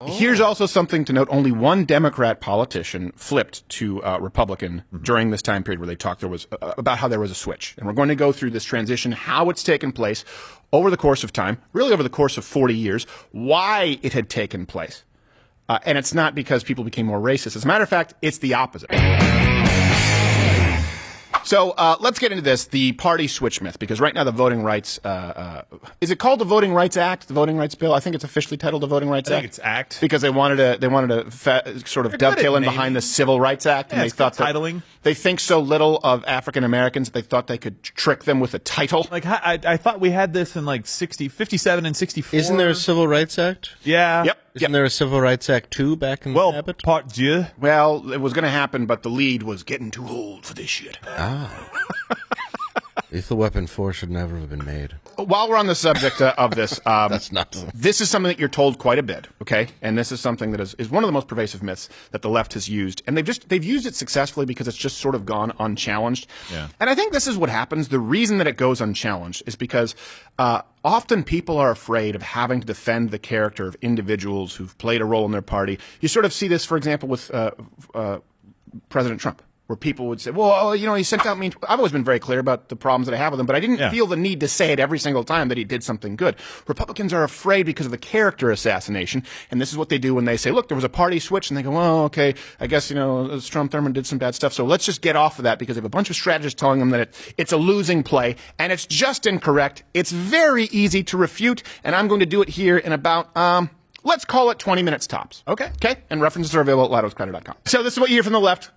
Here's also something to note. Only one Democrat politician flipped to Republican during this time period where they talked about how there was a switch. And we're going to go through this transition, how it's taken place over the course of time, really over the course of 40 years, why it had taken place. And it's not because people became more racist. As a matter of fact, it's the opposite. So let's get into this, the party switch myth, because right now the Voting Rights, is it called the Voting Rights Act, the Voting Rights Bill? I think it's officially titled the Voting Rights Act. I think it's Act. Because they wanted to sort of dovetail in behind the Civil Rights Act. And they thought that titling. They think so little of African Americans that they thought they could trick them with a title. Like, I thought we had this in like 57 and 64. Isn't there a Civil Rights Act? Yeah. Yep. Isn't there a Civil Rights Act 2 back in the habit? Part 2. Well, it was going to happen, but the lead was getting too old for this shit. Lethal Weapon 4 should never have been made. While we're on the subject of this, That's nuts. This is something that you're told quite a bit, okay? And this is something that is one of the most pervasive myths that the left has used. And they've used it successfully because it's just sort of gone unchallenged. Yeah. And I think this is what happens. The reason that it goes unchallenged is because often people are afraid of having to defend the character of individuals who've played a role in their party. You sort of see this, for example, with President Trump, where people would say, well, you know, he sent out me. I've always been very clear about the problems that I have with him, but I didn't feel the need to say it every single time that he did something good. Republicans are afraid because of the character assassination, and this is what they do when they say, look, there was a party switch, and they go, well, okay, I guess, you know, Strom Thurmond did some bad stuff, so let's just get off of that because they have a bunch of strategists telling them that it's a losing play, and it's just incorrect. It's very easy to refute, and I'm going to do it here in about, let's call it 20 minutes tops. Okay? And references are available at louderwithcrowder.com. So this is what you hear from the left.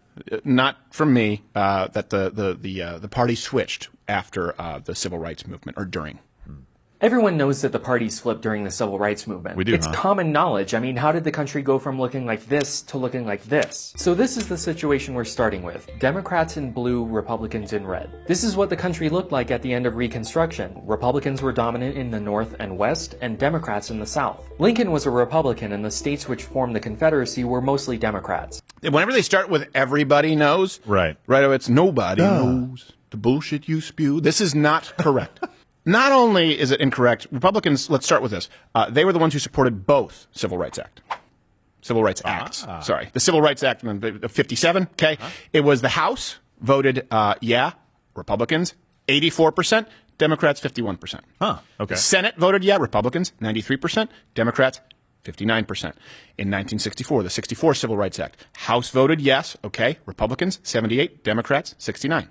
Not from me, that the party switched after the civil rights movement or during. Everyone knows that the parties flipped during the civil rights movement. We do, It's common knowledge. I mean, how did the country go from looking like this to looking like this? So this is the situation we're starting with. Democrats in blue, Republicans in red. This is what the country looked like at the end of Reconstruction. Republicans were dominant in the North and West, and Democrats in the South. Lincoln was a Republican, and the states which formed the Confederacy were mostly Democrats. Whenever they start with everybody knows, Right, it's nobody knows the bullshit you spew. This is not correct. Not only is it incorrect, Republicans, let's start with this. They were the ones who supported both Civil Rights Acts. Sorry. The Civil Rights Act of 57, okay? It was the House voted, Republicans, 84%, Democrats, 51%. Okay. The Senate voted, Republicans, 93%, Democrats, 59%. In 1964, the 64 Civil Rights Act. House voted yes, okay, Republicans, 78, Democrats, 69.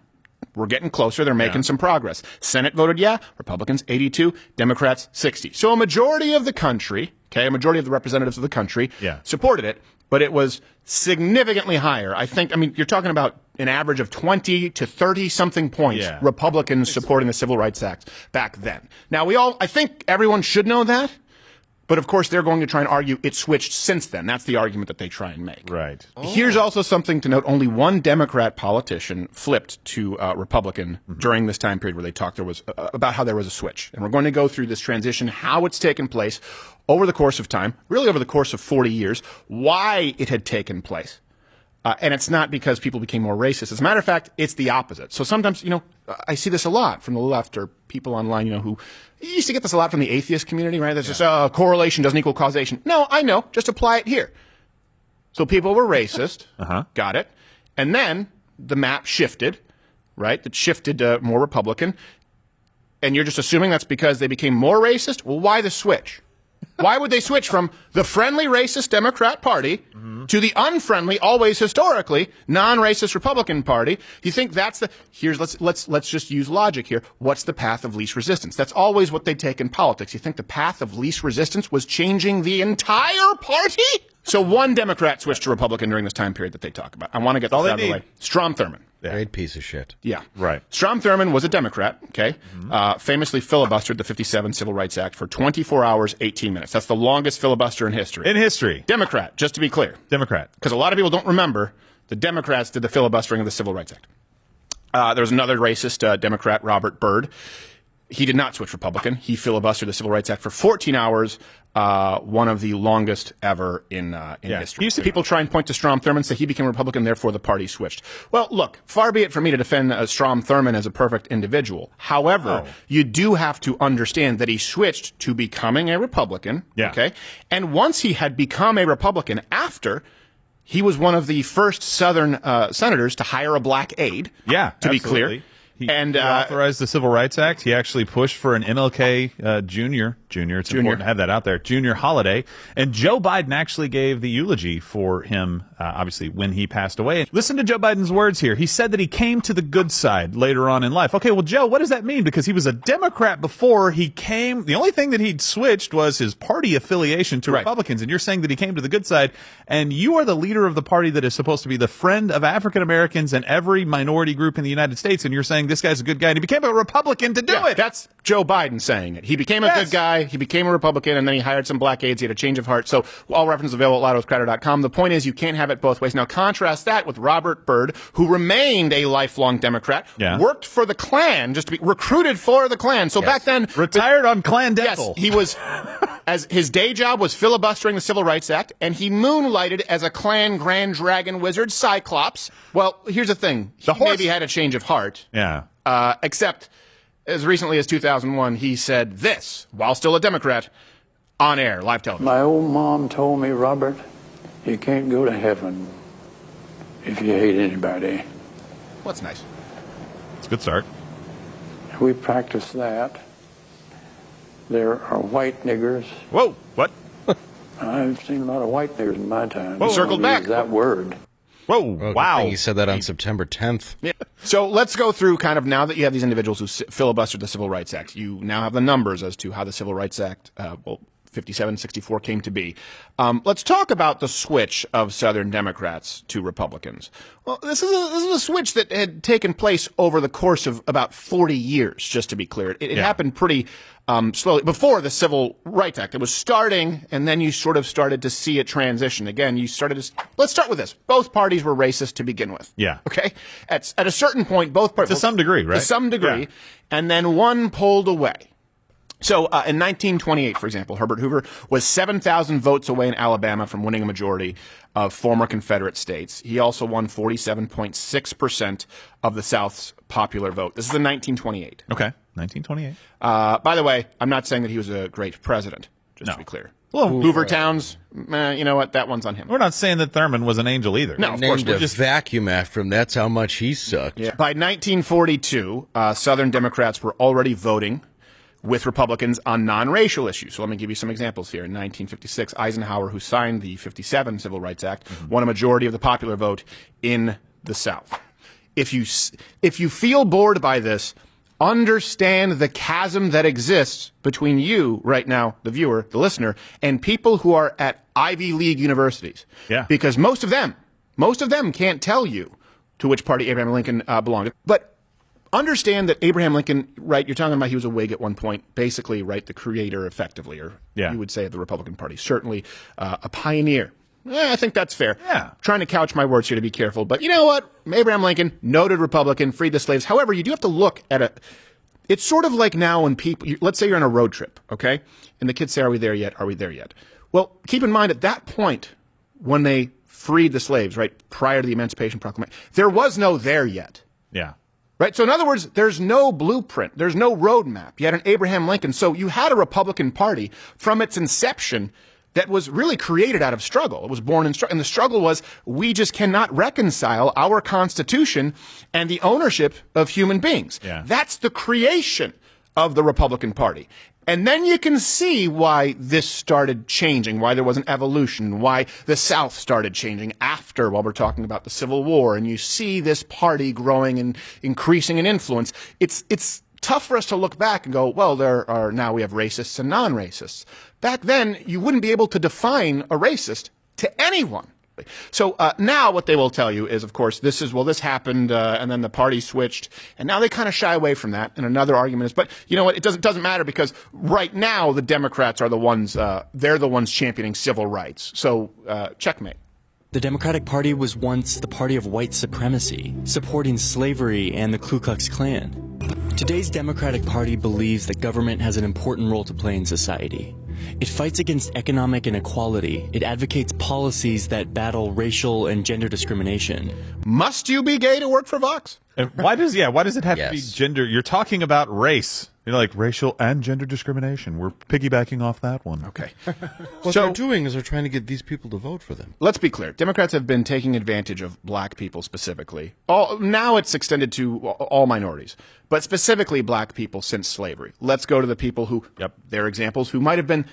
We're getting closer. They're making some progress. Senate voted Republicans 82, Democrats 60. So a majority of the country, a majority of the representatives of the country supported it, but it was significantly higher. You're talking about an average of 20 to 30 something points Republicans supporting the Civil Rights Act back then. Now I think everyone should know that. But, of course, they're going to try and argue it switched since then. That's the argument that they try and make. Right. Here's also something to note. Only one Democrat politician flipped to Republican during this time period where they talked about how there was a switch. And we're going to go through this transition, how it's taken place over the course of time, really over the course of 40 years, why it had taken place. And it's not because people became more racist. As a matter of fact, it's the opposite. So sometimes, I see this a lot from the left or people online, who you used to get this a lot from the atheist community, right? There's just correlation doesn't equal causation. No, I know. Just apply it here. So people were racist. Got it. And then the map shifted, right? It shifted more Republican. And you're just assuming that's because they became more racist? Well, why the switch? Why would they switch from the friendly racist Democrat Party to the unfriendly, always historically non-racist Republican Party? You think that's let's just use logic here. What's the path of least resistance? That's always what they take in politics. You think the path of least resistance was changing the entire party? So one Democrat switched to Republican during this time period that they talk about. I want to get that out of the way. Strom Thurmond. Great piece of shit. Yeah. Right. Strom Thurmond was a Democrat, famously filibustered the 57 Civil Rights Act for 24 hours, 18 minutes. That's the longest filibuster in history. Democrat, just to be clear. Democrat. Because a lot of people don't remember the Democrats did the filibustering of the Civil Rights Act. There was another racist Democrat, Robert Byrd. he did not switch Republican. He filibustered the Civil Rights Act for 14 hours, one of the longest ever in history. People try and point to Strom Thurmond, say he became a Republican, therefore the party switched. Well, look, far be it for me to defend Strom Thurmond as a perfect individual. However, you do have to understand that he switched to becoming a Republican. Yeah. Okay, and once he had become a Republican, after he was one of the first Southern senators to hire a black aide. Yeah, to absolutely. be clear. He authorized the Civil Rights Act. He actually pushed for an MLK Junior. It's important to have that out there. Junior holiday. And Joe Biden actually gave the eulogy for him, obviously, when he passed away. Listen to Joe Biden's words here. He said that he came to the good side later on in life. Okay, well, Joe, what does that mean? Because he was a Democrat before he came. The only thing that he'd switched was his party affiliation to Republicans. And you're saying that he came to the good side. And you are the leader of the party that is supposed to be the friend of African Americans and every minority group in the United States. And you're saying this guy's a good guy. And he became a Republican to do it. That's Joe Biden saying it. He became a good guy. He became a Republican, and then he hired some black aides. He had a change of heart. So all references available at loudwithcrowder.com. The point is, you can't have it both ways. Now contrast that with Robert Byrd, who remained a lifelong Democrat, worked for the Klan, just to be recruited for the Klan. So back then, retired on Klan dental. Yes, he was, as his day job was filibustering the Civil Rights Act, and he moonlighted as a Klan Grand Dragon wizard, Cyclops. Well, here's the thing. He maybe had a change of heart. Yeah. Except, as recently as 2001, he said this, while still a Democrat, on air, live television. My old mom told me, Robert, you can't go to heaven if you hate anybody. Well, that's nice. It's a good start. We practice that. There are white niggers. Whoa, what? I've seen a lot of white niggers in my time. Whoa. Circled back. That word. Whoa, wow. He said that on September 10th. Yeah. So let's go through kind of, now that you have these individuals who filibustered the Civil Rights Act, you now have the numbers as to how the Civil Rights Act, 57-64 came to be. Let's talk about the switch of Southern Democrats to Republicans. Well, this is a switch that had taken place over the course of about 40 years, just to be clear. It happened pretty slowly. Before the Civil Rights Act, it was starting, and then you sort of started to see it transition. Again, you started to... Let's start with this. Both parties were racist to begin with. Yeah. Okay? At a certain point, both parties... To some degree, right? To some degree. Yeah. And then one pulled away. So in 1928, for example, Herbert Hoover was 7,000 votes away in Alabama from winning a majority of former Confederate states. He also won 47.6% of the South's popular vote. This is in 1928. Okay, 1928. By the way, I'm not saying that he was a great president, just to be clear. Well, Hoover Towns, you know what? That one's on him. We're not saying that Thurman was an angel either. No, of course. Named a vacuum after him. That's how much he sucked. Yeah. By 1942, Southern Democrats were already voting with Republicans on non-racial issues. So let me give you some examples here. In 1956, Eisenhower, who signed the 57 Civil Rights Act, won a majority of the popular vote in the South. If you feel bored by this, understand the chasm that exists between you right now, the viewer, the listener, and people who are at Ivy League universities. Yeah. Because most of them can't tell you to which party Abraham Lincoln belonged. But understand that Abraham Lincoln, right, you're talking about he was a Whig at one point, basically, right, the creator effectively, or you would say of the Republican Party, certainly a pioneer. I think that's fair. Yeah. Trying to couch my words here to be careful, but you know what? Abraham Lincoln, noted Republican, freed the slaves. However, you do have to look at it's sort of like now when people, let's say you're on a road trip, okay? And the kids say, are we there yet? Are we there yet? Well, keep in mind at that point, when they freed the slaves, right, prior to the Emancipation Proclamation, there was no there yet. Yeah. Right? So in other words, there's no blueprint. There's no roadmap. You had an Abraham Lincoln. So you had a Republican Party from its inception that was really created out of struggle. It was born in struggle. And the struggle was, we just cannot reconcile our Constitution and the ownership of human beings. Yeah. That's the creation of the Republican Party. And then you can see why this started changing, why there was an evolution, why the South started changing after, while we're talking about the Civil War. And you see this party growing and increasing in influence. It's tough for us to look back and go, well, now we have racists and non-racists. Back then, you wouldn't be able to define a racist to anyone. So now what they will tell you is, of course, this happened, and then the party switched, and now they kind of shy away from that. And another argument is, but you know what? It doesn't matter, because right now the Democrats are the ones, they're the ones championing civil rights. So checkmate. The Democratic Party was once the party of white supremacy, supporting slavery and the Ku Klux Klan. Today's Democratic Party believes that government has an important role to play in society. It fights against economic inequality. It advocates policies that battle racial and gender discrimination. Must you be gay to work for Vox? And why does it have to be gender? You're talking about race. Like racial and gender discrimination. We're piggybacking off that one. Okay. What they're doing is they're trying to get these people to vote for them. Let's be clear. Democrats have been taking advantage of black people specifically. Now it's extended to all minorities, but specifically black people since slavery. Let's go to the people who, their examples, who might have been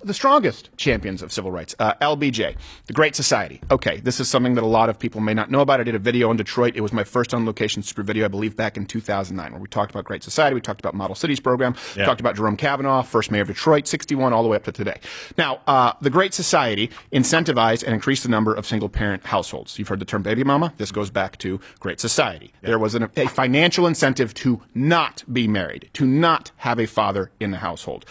the strongest champions of civil rights. LBJ, the Great Society. Okay, this is something that a lot of people may not know about. I did a video in Detroit. It was my first on-location super video, I believe, back in 2009, where we talked about Great Society. We talked about Model Cities program. We talked about Jerome Kavanaugh, first mayor of Detroit, 61 all the way up to today. Now, the Great Society incentivized and increased the number of single-parent households. You've heard the term baby mama. This goes back to Great Society. There was a financial incentive to not be married, to not have a father in the household.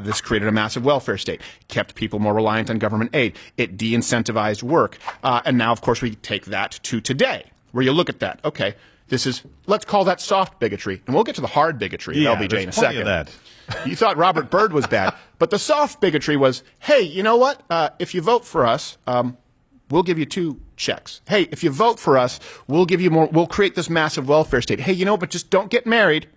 This created a massive welfare state, kept people more reliant on government aid. It de-incentivized work. And now, of course, we take that to today, where you look at that. Okay, let's call that soft bigotry. And we'll get to the hard bigotry of LBJ in a second. Of that. You thought Robert Byrd was bad. But the soft bigotry was, hey, you know what? If you vote for us, we'll give you 2 checks. Hey, if you vote for us, we'll give you more. We'll create this massive welfare state. Hey, but just don't get married.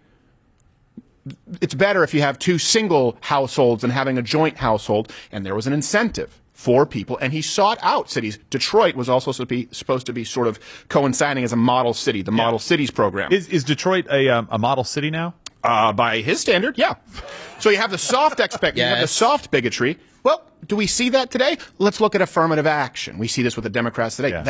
It's better if you have 2 single households than having a joint household. And there was an incentive for people, and he sought out cities. Detroit was also supposed to be sort of coinciding as a model city, the Model Cities program. Is Detroit a model city now? By his standard, yeah. So you have the soft you have the soft bigotry. Well, do we see that today? Let's look at affirmative action. We see this with the Democrats today. Yeah.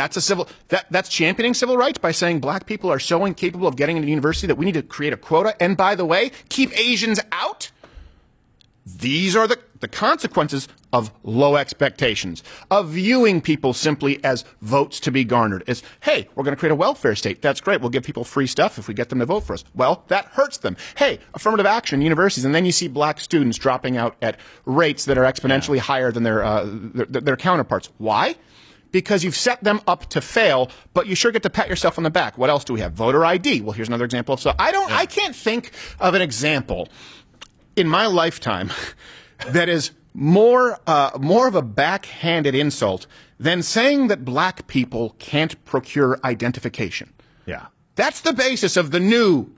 That's championing civil rights by saying black people are so incapable of getting into university that we need to create a quota. And by the way, keep Asians out. These are the consequences of low expectations, of viewing people simply as votes to be garnered. As, hey, we're going to create a welfare state. That's great. We'll give people free stuff if we get them to vote for us. Well, that hurts them. Hey, affirmative action in universities. And then you see black students dropping out at rates that are exponentially higher than their counterparts. Why? Because you've set them up to fail, but you sure get to pat yourself on the back. What else do we have? Voter ID. Well, here's another example. So I can't think of an example in my lifetime that is more of a backhanded insult than saying that black people can't procure identification. Yeah. That's the basis of the new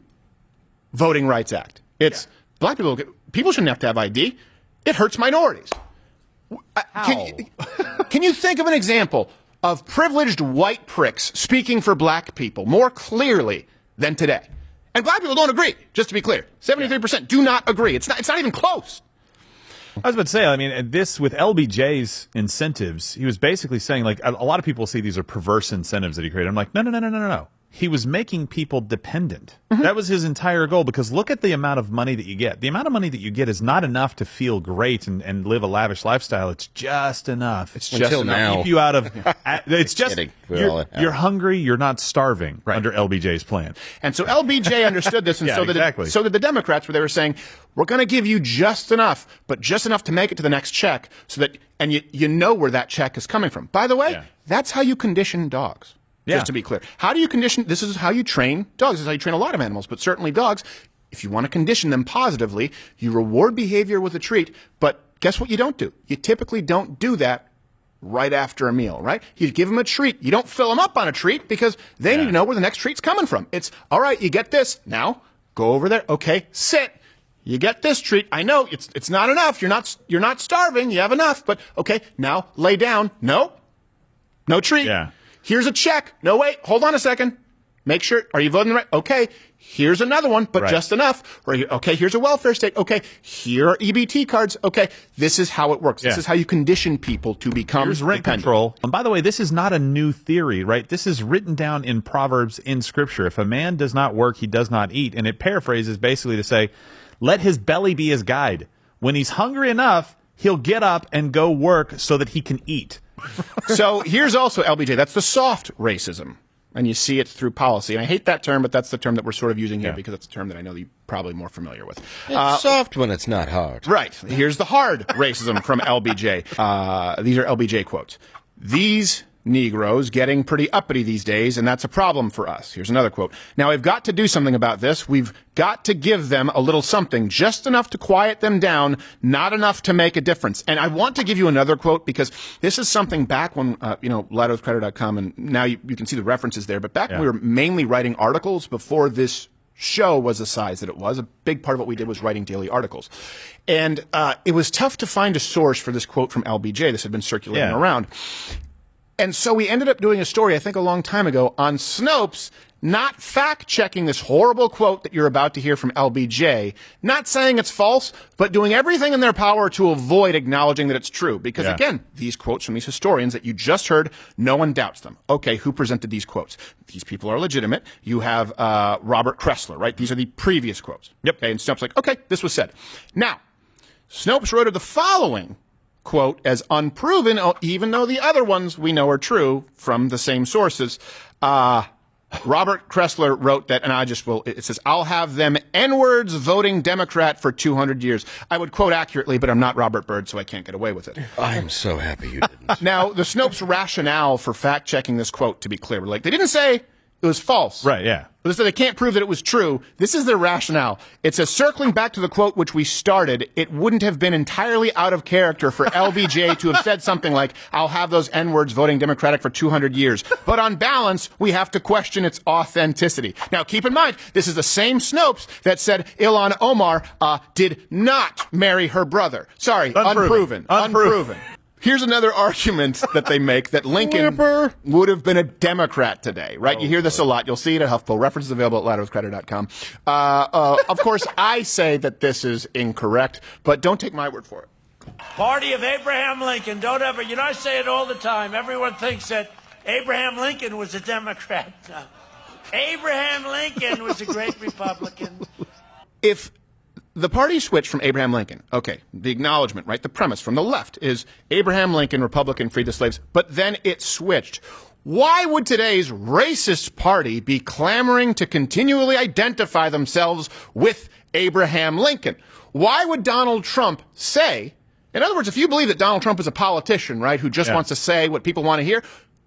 Voting Rights Act. It's black people shouldn't have to have ID. It hurts minorities. How? Can you think of an example of privileged white pricks speaking for black people more clearly than today? And black people don't agree, just to be clear. 73% do not agree. It's not even close. I was about to say, I mean, this with LBJ's incentives, he was basically saying, like, a lot of people see these are perverse incentives that he created. I'm like, no. He was making people dependent. Mm-hmm. That was his entire goal, because look at the amount of money that you get. The amount of money that you get is not enough to feel great and live a lavish lifestyle. It's just enough. It's just enough now. to keep you out of it's just you're hungry, you're not starving under LBJ's plan. And so LBJ understood this, and so did the Democrats, where they were saying, we're going to give you just enough, but just enough to make it to the next check, so that you know where that check is coming from. By the way, that's how you condition dogs. Just to be clear. How do you condition? This is how you train dogs. This is how you train a lot of animals, but certainly dogs. If you want to condition them positively, you reward behavior with a treat, but guess what you don't do? You typically don't do that right after a meal, right? You give them a treat. You don't fill them up on a treat, because they need to know where the next treat's coming from. It's, all right, you get this. Now, go over there. Okay, sit. You get this treat. I know it's not enough. You're not starving. You have enough, but okay, now lay down. No treat. Yeah. Here's a check. No, wait, hold on a second. Make sure, are you voting right? Okay, here's another one, but just enough. Okay, here's a welfare state. Okay, here are EBT cards. Okay, this is how it works. This is how you condition people to become Here's rent dependent. control. And by the way, this is not a new theory, right? This is written down in Proverbs in Scripture. If a man does not work, he does not eat. And it paraphrases basically to say, let his belly be his guide. When he's hungry enough, he'll get up and go work so that he can eat. So here's also LBJ. That's the soft racism. And you see it through policy. And I hate that term, but that's the term that we're sort of using here, because it's a term that I know that you're probably more familiar with. It's soft when it's not hard. Right. Here's the hard racism from LBJ. These are LBJ quotes. These Negroes getting pretty uppity these days, and that's a problem for us. Here's another quote. Now, we've got to do something about this. We've got to give them a little something, just enough to quiet them down, not enough to make a difference. And I want to give you another quote because this is something back when, ladowscreditor.com, and now you can see the references there, but back when we were mainly writing articles before this show was the size that it was. A big part of what we did was writing daily articles. And it was tough to find a source for this quote from LBJ. This had been circulating around. And so we ended up doing a story, I think a long time ago, on Snopes not fact-checking this horrible quote that you're about to hear from LBJ, not saying it's false, but doing everything in their power to avoid acknowledging that it's true. Because, again, these quotes from these historians that you just heard, no one doubts them. Okay, who presented these quotes? These people are legitimate. You have Robert Kressler, right? These are the previous quotes. Yep. Okay, and Snopes like, okay, this was said. Now, Snopes wrote the following quote as unproven, even though the other ones we know are true from the same sources. Robert Kressler wrote that, and it says, I'll have them N-words voting Democrat for 200 years. I would quote accurately, but I'm not Robert Byrd, so I can't get away with it. I'm so happy you didn't. Now, the Snopes rationale for fact-checking this quote, to be clear, they didn't say it was false. Right, yeah. But they can't prove that it was true. This is their rationale. It says, circling back to the quote which we started, it wouldn't have been entirely out of character for LBJ to have said something like, I'll have those N-words voting Democratic for 200 years. But on balance, we have to question its authenticity. Now, keep in mind, this is the same Snopes that said Ilhan Omar did not marry her brother. Sorry, unproven. Here's another argument that they make that Lincoln would have been a Democrat today, right? You hear this a lot. You'll see it at HuffPo. References available at ladowscreditor.com. Of course, I say that this is incorrect, but don't take my word for it. Party of Abraham Lincoln. Don't ever, I say it all the time. Everyone thinks that Abraham Lincoln was a Democrat. No. Abraham Lincoln was a great Republican. If the party switched from Abraham Lincoln, okay, the acknowledgement, right, the premise from the left is Abraham Lincoln, Republican, freed the slaves, but then it switched. Why would today's racist party be clamoring to continually identify themselves with Abraham Lincoln? Why would Donald Trump say, in other words, if you believe that Donald Trump is a politician, right, who just wants to say what people want to hear,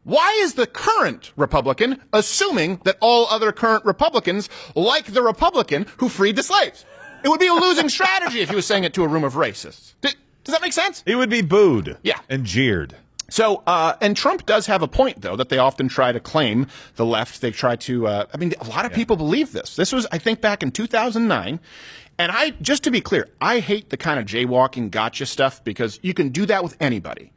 why is the current Republican assuming that all other current Republicans like the Republican who freed the slaves? It would be a losing strategy if he was saying it to a room of racists. Does that make sense? He would be booed. Yeah. And jeered. So, and Trump does have a point, though, that they often try to claim, the left. They try to, a lot of people believe this. This was, I think, back in 2009. And just to be clear, I hate the kind of jaywalking gotcha stuff because you can do that with anybody.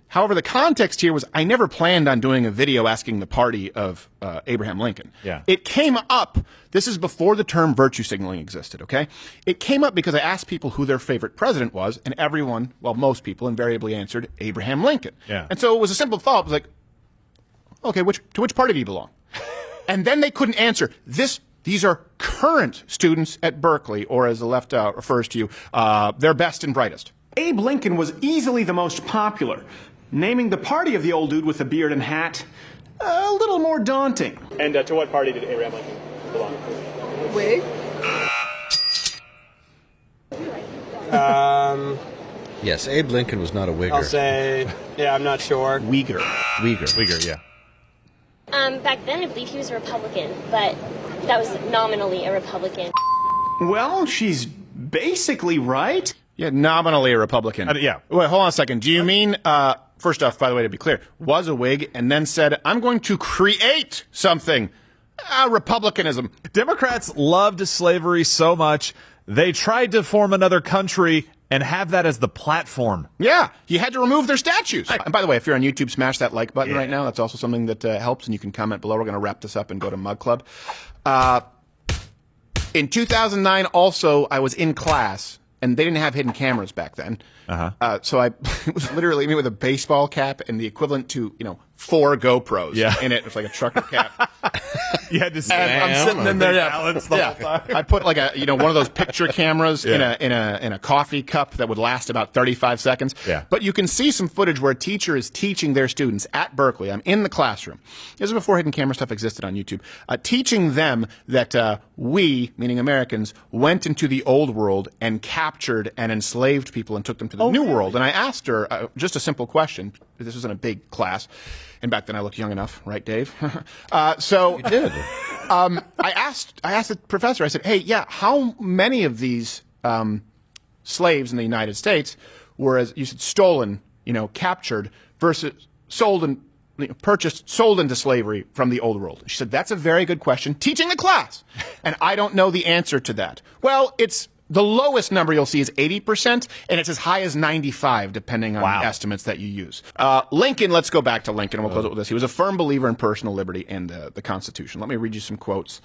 However, the context here was I never planned on doing a video asking the party of Abraham Lincoln. Yeah. It came up, this is before the term virtue signaling existed, okay? It came up because I asked people who their favorite president was, and everyone, well, most people invariably answered Abraham Lincoln. Yeah. And so it was a simple follow-up. It was like, okay, to which party do you belong? And then they couldn't answer. These are current students at Berkeley, or as the left refers to you, their best and brightest. Abe Lincoln was easily the most popular. Naming the party of the old dude with the beard and hat, a little more daunting. And to what party did Abraham Lincoln belong? Whig? Yes, Abe Lincoln was not a Whigger. I'll say, I'm not sure. Uyghur, yeah. Back then I believe he was a Republican, but that was nominally a Republican. Well, she's basically right. Yeah, nominally a Republican. Yeah. Wait, hold on a second. Do you mean, first off, by the way, to be clear, was a Whig and then said, I'm going to create something. Republicanism. Democrats loved slavery so much, they tried to form another country and have that as the platform. Yeah, you had to remove their statues. And by the way, if you're on YouTube, smash that like button right now. That's also something that helps, and you can comment below. We're going to wrap this up and go to Mug Club. In 2009, also, I was in class. And they didn't have hidden cameras back then. So it was literally me with a baseball cap and the equivalent to, 4 GoPros in it. It's like a trucker cap. You had to I'm sitting in there, balance the whole time. I put like one of those picture cameras in a coffee cup that would last about 35 seconds. Yeah. But you can see some footage where a teacher is teaching their students at Berkeley. I'm in the classroom. This is before hidden camera stuff existed on YouTube. Teaching them that we, meaning Americans, went into the old world and captured and enslaved people and took them to the new world. And I asked her just a simple question. This was in a big class. And back then I looked young enough, right, Dave? So You did. I asked the professor, I said, hey, yeah, how many of these slaves in the United States were, as you said, stolen, captured versus sold and purchased, sold into slavery from the old world? She said, that's a very good question. Teaching the class. And I don't know the answer to that. Well, it's the lowest number you'll see is 80%, and it's as high as 95, depending on the estimates that you use. Lincoln, let's go back to Lincoln, and we'll close it with this. He was a firm believer in personal liberty and the Constitution. Let me read you some quotes.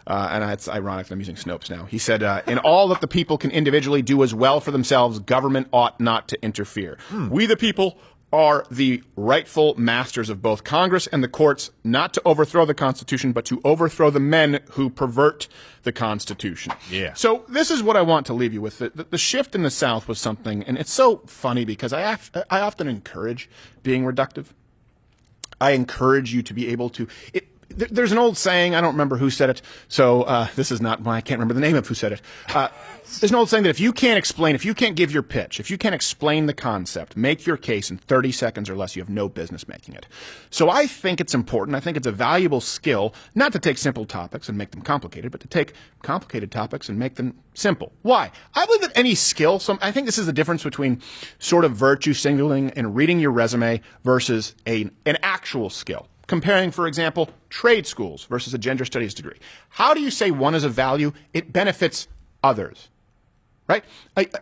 And it's ironic that I'm using Snopes now. He said, in all that the people can individually do as well for themselves, government ought not to interfere. We the people are the rightful masters of both Congress and the courts, not to overthrow the Constitution, but to overthrow the men who pervert the Constitution. Yeah. So this is what I want to leave you with. The shift in the South was something, and it's so funny because I often encourage being reductive. I encourage you to be able to... There's an old saying, I don't remember who said it, so this is not I can't remember the name of who said it. There's an old saying that if you can't explain, if you can't give your pitch, if you can't explain the concept, make your case in 30 seconds or less, you have no business making it. So I think it's important, I think it's a valuable skill, not to take simple topics and make them complicated, but to take complicated topics and make them simple. Why? I believe that any skill, I think this is the difference between sort of virtue signaling and reading your resume versus an actual skill. Comparing, for example, trade schools versus a gender studies degree. How do you say one is a value? It benefits others, right?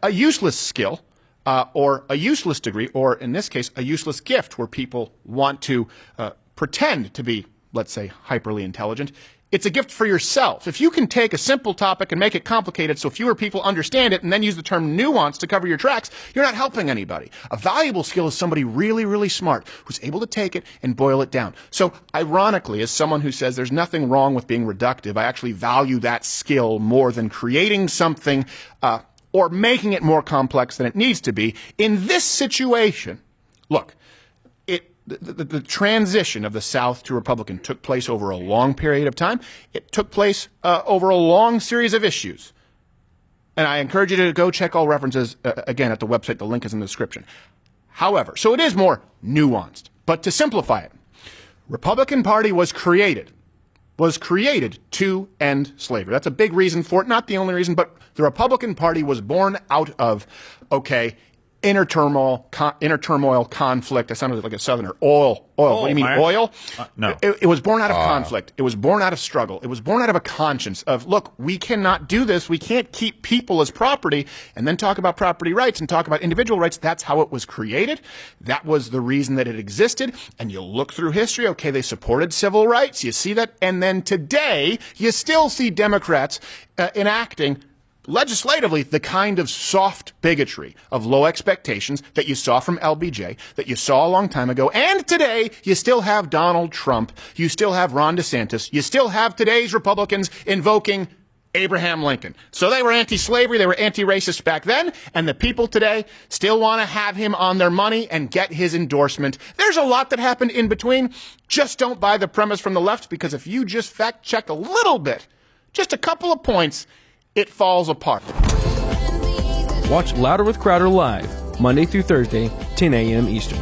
A useless skill or a useless degree, or in this case, a useless gift where people want to pretend to be, let's say, hyperly intelligent. It's a gift for yourself. If you can take a simple topic and make it complicated so fewer people understand it and then use the term nuance to cover your tracks, you're not helping anybody. A valuable skill is somebody really, really smart who's able to take it and boil it down. So ironically, as someone who says there's nothing wrong with being reductive, I actually value that skill more than creating something or making it more complex than it needs to be. In this situation, look, the transition of the South to Republican took place over a long period of time. It took place over a long series of issues. And I encourage you to go check all references, again, at the website. The link is in the description. However, so it is more nuanced. But to simplify it, Republican Party was created to end slavery. That's a big reason for it. Not the only reason, but the Republican Party was born out of, inner turmoil, conflict. I sounded like a Southerner. Oil. What do you mean, oil? No. It was born out of conflict. It was born out of struggle. It was born out of a conscience of, look, we cannot do this. We can't keep people as property and then talk about property rights and talk about individual rights. That's how it was created. That was the reason that it existed. And you look through history, they supported civil rights. You see that. And then today, you still see Democrats enacting legislatively the kind of soft bigotry of low expectations that you saw from LBJ, that you saw a long time ago. And today, you still have Donald Trump. You still have Ron DeSantis. You still have today's Republicans invoking Abraham Lincoln. So they were anti-slavery, they were anti-racist back then, and the people today still want to have him on their money and get his endorsement. There's a lot that happened in between. Just don't buy the premise from the left, because if you just fact check a little bit, just a couple of points, it falls apart. Watch Louder with Crowder live, Monday through Thursday, 10 a.m. Eastern.